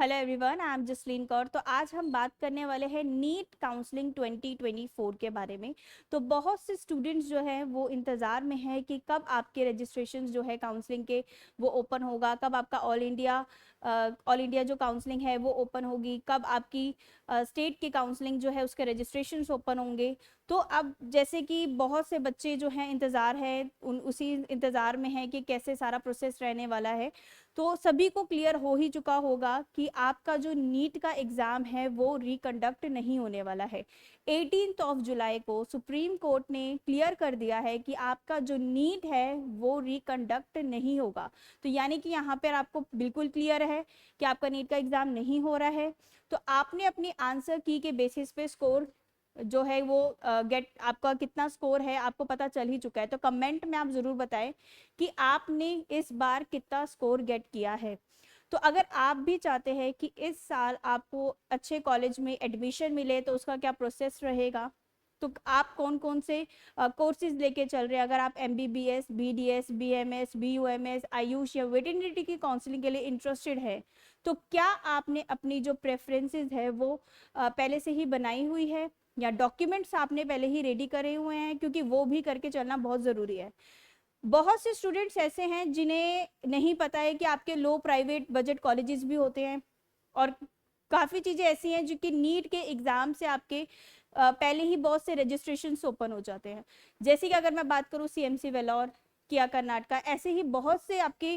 Hello everyone, I am Jasleen Kaur. तो आज हम बात करने वाले हैं नीट काउंसलिंग 2024 के बारे में। तो बहुत से स्टूडेंट्स जो हैं वो इंतज़ार में है कि कब आपके रजिस्ट्रेशन जो है काउंसलिंग के वो ओपन होगा, कब आपका ऑल इंडिया जो काउंसलिंग है वो ओपन होगी, कब आपकी स्टेट की काउंसलिंग जो है उसके रजिस्ट्रेशंस ओपन होंगे। तो अब जैसे कि बहुत से बच्चे जो हैं इंतज़ार है उसी इंतज़ार में है कि कैसे सारा प्रोसेस रहने वाला है। तो सभी को क्लियर हो ही चुका होगा कि आपका जो नीट का एग्ज़ाम है वो रिकंडक्ट नहीं होने वाला है। 18 जुलाई को सुप्रीम कोर्ट ने क्लियर कर दिया है कि आपका जो नीट है वो रिकंडक्ट नहीं होगा। तो यानी कि यहाँ पर आपको बिल्कुल क्लियर है कि आपका नीट का एग्ज़ाम नहीं हो रहा है। तो आपने अपनी आंसर की के बेसिस पे स्कोर जो है वो गेट आपका कितना स्कोर है आपको पता चल ही चुका है। तो कमेंट में आप ज़रूर बताएं कि आपने इस बार कितना स्कोर गेट किया है। तो अगर आप भी चाहते हैं कि इस साल आपको अच्छे कॉलेज में एडमिशन मिले तो उसका क्या प्रोसेस रहेगा, तो आप कौन कौन से कोर्सेज लेके चल रहे हैं। अगर आप MBBS, BDS, BMS, BUMS, Ayush या वेटरनिटी की काउंसलिंग के लिए इंटरेस्टेड है तो क्या आपने अपनी जो प्रेफरेंसेस है वो पहले से ही बनाई हुई है या डॉक्यूमेंट्स आपने पहले ही रेडी करे हुए हैं, क्योंकि वो भी करके चलना बहुत ज़रूरी है। बहुत से स्टूडेंट्स ऐसे हैं जिन्हें नहीं पता है कि आपके लो प्राइवेट बजट कॉलेजेस भी होते हैं और काफ़ी चीज़ें ऐसी हैं जो कि नीट के एग्ज़ाम से आपके पहले ही बहुत से रजिस्ट्रेशन ओपन हो जाते हैं। जैसे कि अगर मैं बात करूँ CMC वेलोर, किया कर्नाटका, ऐसे ही बहुत से आपके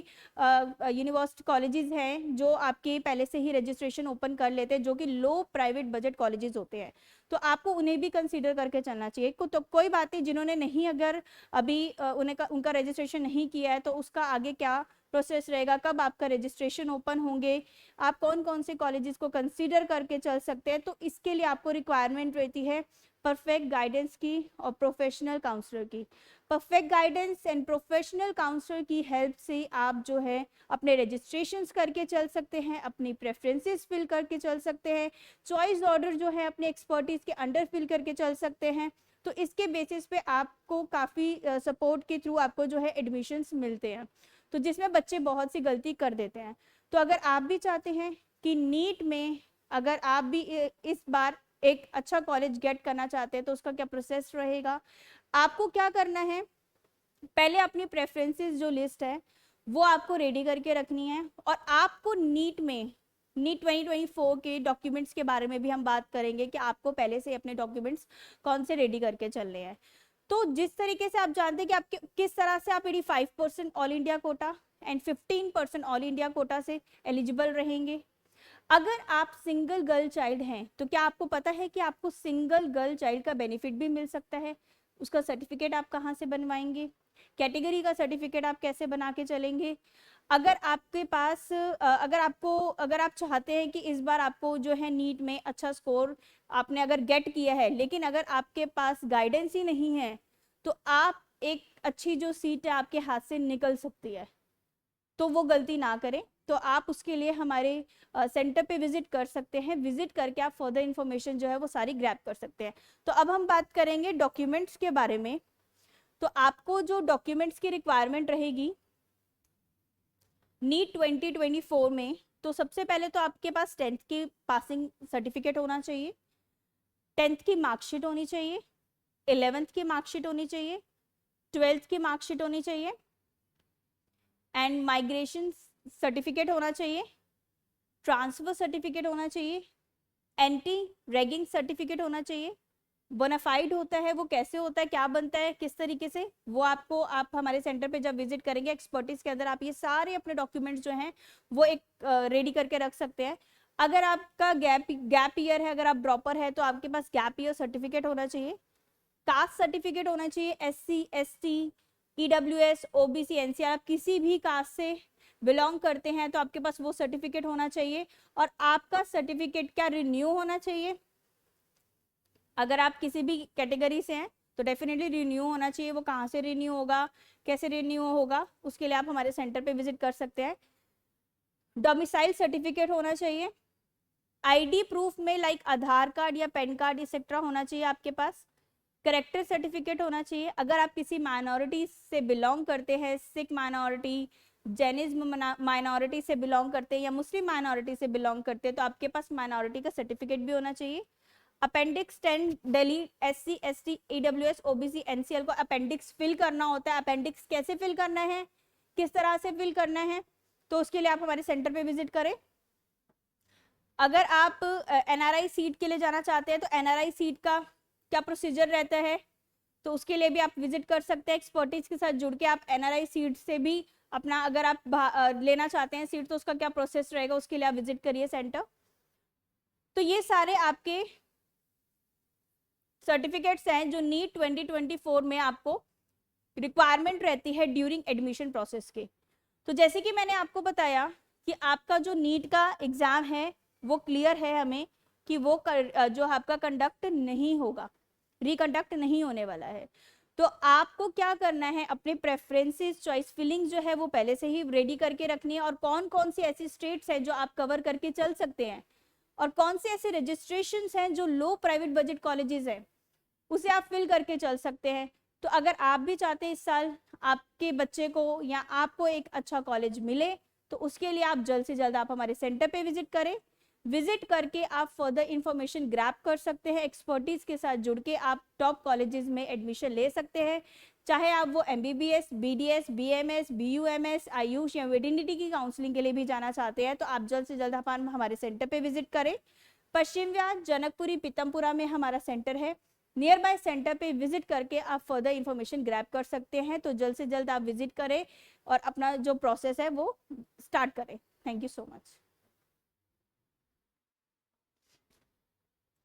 यूनिवर्सिटी कॉलेजेस हैं जो आपके पहले से ही रजिस्ट्रेशन ओपन कर लेते हैं, जो कि लो प्राइवेट बजट कॉलेजेस होते हैं। तो आपको उन्हें भी कंसीडर करके चलना चाहिए। तो कोई बात नहीं, जिन्होंने नहीं अगर अभी उनका रजिस्ट्रेशन नहीं किया है तो उसका आगे क्या प्रोसेस रहेगा, कब आपका रजिस्ट्रेशन ओपन होंगे, आप कौन कौन से कॉलेजेस को कंसीडर करके चल सकते हैं। तो इसके लिए आपको रिक्वायरमेंट रहती है परफेक्ट गाइडेंस की और प्रोफेशनल काउंसलर की। Perfect guidance and professional counsellor की हेल्प से आप जो है अपने रजिस्ट्रेशंस करके चल सकते हैं, अपनी प्रेफरेंसेस फिल करके चल सकते हैं, चॉइस ऑर्डर जो है अपने एक्सपर्टीज के अंडर फिल करके चल सकते हैं। तो इसके बेसिस पे आपको काफ़ी सपोर्ट के थ्रू आपको जो है एडमिशन्स मिलते हैं, तो जिसमें बच्चे बहुत सी गलती कर देते हैं। तो अगर आप भी चाहते हैं कि नीट में अगर आप भी इस बार एक अच्छा कॉलेज गेट करना चाहते हैं तो उसका क्या प्रोसेस रहेगा, आपको क्या करना है, पहले अपनी प्रेफरेंसेस जो लिस्ट है वो आपको रेडी करके रखनी है। और आपको नीट 2024 के डॉक्यूमेंट्स के बारे में भी हम बात करेंगे कि आपको पहले से अपने डॉक्यूमेंट्स कौन से रेडी करके चलने हैं। तो जिस तरीके से आप जानते हैं कि आप किस तरह से आप 85% all India quota and 15% all India quota से एलिजिबल रहेंगे। अगर आप सिंगल गर्ल चाइल्ड हैं तो क्या आपको पता है कि आपको सिंगल गर्ल चाइल्ड का बेनिफिट भी मिल सकता है। उसका सर्टिफिकेट आप कहाँ से बनवाएंगे, कैटेगरी का सर्टिफिकेट आप कैसे बना के चलेंगे। अगर आपके पास अगर आप चाहते हैं कि इस बार आपको जो है नीट में अच्छा स्कोर आपने अगर गेट किया है लेकिन अगर आपके पास गाइडेंस ही नहीं है तो आप एक अच्छी जो सीट है आपके हाथ से निकल सकती है। तो वो गलती ना करें। तो आप उसके लिए हमारे सेंटर पे विजिट कर सकते हैं, विजिट करके आप फर्दर इंफॉर्मेशन जो है वो सारी ग्रैब कर सकते हैं। तो अब हम बात करेंगे डॉक्यूमेंट्स के बारे में। तो आपको जो डॉक्यूमेंट्स की रिक्वायरमेंट रहेगी नीट 2024 में, तो सबसे पहले तो आपके पास 10th की पासिंग सर्टिफिकेट होना चाहिए, 10th की मार्कशीट होनी चाहिए, 11th की मार्कशीट होनी चाहिए, 12th की मार्कशीट होनी चाहिए एंड माइग्रेशन सर्टिफिकेट होना चाहिए, ट्रांसफर सर्टिफिकेट होना चाहिए, एंटी रैगिंग सर्टिफिकेट होना चाहिए। बोनाफाइड होता है वो कैसे होता है, क्या बनता है, किस तरीके से, वो आपको आप हमारे सेंटर पे जब विजिट करेंगे एक्सपर्टीज के अंदर आप ये सारे अपने डॉक्यूमेंट्स जो हैं वो एक रेडी करके रख सकते हैं। अगर आपका गैप ईयर है, अगर आप ड्रॉपर है तो आपके पास गैप ईयर सर्टिफिकेट होना चाहिए, कास्ट सर्टिफिकेट होना चाहिए, SC ST EWS OBC NCR आप किसी भी कास्ट से बिलोंग करते हैं तो आपके पास वो सर्टिफिकेट होना चाहिए। और आपका सर्टिफिकेट क्या रिन्यू होना चाहिए, अगर आप किसी भी कैटेगरी से हैं तो डेफिनेटली रिन्यू होना चाहिए। वो कहाँ से रिन्यू होगा, कैसे रिन्यू होगा, उसके लिए आप हमारे सेंटर पे विजिट कर सकते हैं। डोमिसाइल सर्टिफिकेट होना चाहिए, ID प्रूफ में लाइक आधार कार्ड या पैन कार्ड एक्सेट्रा होना चाहिए आपके पास, करेक्टर सर्टिफिकेट होना चाहिए। अगर आप किसी माइनॉरिटी से बिलोंग करते हैं, सिख माइनॉरिटी, जैनिज्म माइनॉरिटी से बिलोंग करते हैं या मुस्लिम माइनॉरिटी से बिलोंग करते हैं तो आपके पास माइनॉरिटी का सर्टिफिकेट भी होना चाहिए। Appendix 10 Delhi SC ST EWS OBC NCL को अपेंडिक्स फिल करना होता है। अपेंडिक्स कैसे फिल करना है, किस तरह से फिल करना है, तो उसके लिए आप हमारे सेंटर पे विजिट करें। अगर आप NRI सीट के लिए जाना चाहते हैं तो NRI सीट का क्या प्रोसीजर रहता है, तो उसके लिए भी आप विजिट कर सकते हैं। एक्सपर्टीज के साथ जुड़ के आप NRI सीट से भी अपना, अगर आप लेना चाहते हैं सीट तो उसका क्या प्रोसेस रहेगा, उसके लिए आप विजिट करिए सेंटर। तो ये सारे आपके सर्टिफिकेट्स हैं जो नीट 2024 में आपको रिक्वायरमेंट रहती है ड्यूरिंग एडमिशन प्रोसेस के। तो जैसे कि मैंने आपको बताया कि आपका जो नीट का एग्जाम है वो क्लियर है हमें कि वो जो आपका कंडक्ट नहीं होगा, रिकंडक्ट नहीं होने वाला है। तो आपको क्या करना है, अपने प्रेफरेंसेस चॉइस फिलिंग जो है वो पहले से ही रेडी करके रखनी है, और कौन कौन सी ऐसी स्टेट्स हैं जो आप कवर करके चल सकते हैं, और कौन से ऐसे रजिस्ट्रेशंस हैं जो लो प्राइवेट बजट कॉलेजेस हैं उसे आप फिल करके चल सकते हैं। तो अगर आप भी चाहते हैं इस साल आपके बच्चे को या आपको एक अच्छा कॉलेज मिले तो उसके लिए आप जल्द से जल्द आप हमारे सेंटर पे विजिट करें। विजिट करके आप फर्दर इंफॉर्मेशन ग्रैब कर सकते हैं। एक्सपर्टीज के साथ जुड़ के आप टॉप कॉलेजेस में एडमिशन ले सकते हैं, चाहे आप वो MBBS BDS BMS BUMS Ayush या वेटरनिटी की काउंसलिंग के लिए भी जाना चाहते हैं तो आप जल्द से जल्द हमारे सेंटर पे विजिट करें। पश्चिम व्यास जनकपुरी पीतमपुरा में हमारा सेंटर है। नियर बाय सेंटर पे विजिट करके आप फर्दर इंफॉर्मेशन ग्रैब कर सकते हैं। तो जल्द से जल्द आप विजिट करें और अपना जो प्रोसेस है वो स्टार्ट करें। Thank you so much.